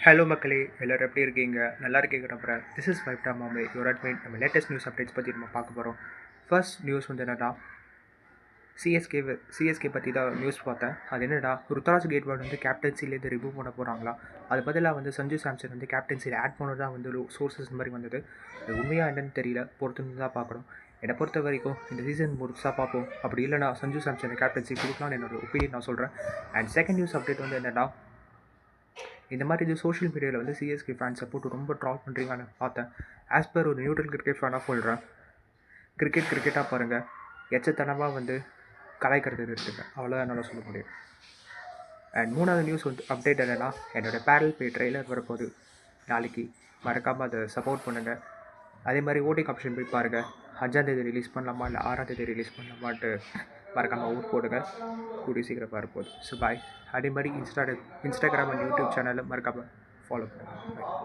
Hello மக்களே, எல்லோரும் எப்படி இருக்கீங்க? நல்லா இருக்கீங்க நம்புறேன். திஸ் இஸ் ஃபைவ் டாம் மாமே யுவர் அட்மின். நம்ம லேட்டஸ்ட் நியூஸ் அப்டேட்ஸ் பற்றி நம்ம பார்க்க போகிறோம். ஃபர்ஸ்ட் நியூஸ் வந்து என்னடா, சிஎஸ்கே பற்றி தான் நியூஸ் பார்த்தேன். அது என்னடா, ருத்ராஜ் கேட்வாட் வந்து கேப்டன்சிலேருந்து ரிமூவ் பண்ண போகிறாங்களா? அது பதிலாக வந்து சஞ்சு சாம்சன் வந்து கேப்டன்சியில் ஆட் பண்ணதான் வந்து சோர்ஸஸ் மாதிரி வந்தது. அது உண்மையாக என்னன்னு தெரியல, பொறுத்து தான் பார்க்கணும். என்னை பொறுத்த வரைக்கும் இந்த சீசன் முழுசாக பார்ப்போம். அப்படி இல்லைனா சஞ்சு சாம்சன் கேப்டன்சி கொடுக்கலான்னு என்னோட ஒப்பீனியன் நான் சொல்கிறேன். அண்ட் செகண்ட் நியூஸ் அப்டேட் வந்து என்னடா, இந்த மாதிரி இது சோஷியல் மீடியாவில் வந்து சிஎஸ்கே ஃபேன்ஸை போட்டு ரொம்ப ட்ரால் பண்ணுறீங்கன்னு பார்த்தேன். ஆஸ் பர் ஒரு நியூட்ரல் கிரிக்கெட் ஃபேனாக சொல்கிறேன், கிரிக்கெட்டாக பாருங்கள், எச்சத்தனமாக வந்து கலாய்க்கிறது இருக்குங்க. அவ்வளோதான் என்னால் சொல்ல முடியும். அண்ட் மூணாவது நியூஸ் வந்து அப்டேட் என்னென்னா, என்னோடய பேரல் பே ட்ரெய்லர் வரப்போகுது நாளைக்கு. மறக்காமல் அதை சப்போர்ட் பண்ணுங்கள். அதே மாதிரி ஓட்டிங் ஆப்ஷன் போய் பாருங்கள். 5ஆம் தேதி ரிலீஸ் பண்ணலாமா இல்லை 6ஆம் தேதி ரிலீஸ் பண்ணலாமான்ட்டு மறக்காமல் ஓட் போடுங்க. கூடிய சீக்கிரம் வரப்போகுது. So bye. அதே மாதிரி இன்ஸ்டாகிராம் அண்ட் யூடியூப் சேனலில் மறக்காமல் ஃபாலோ பண்ணுங்கள். பாய்.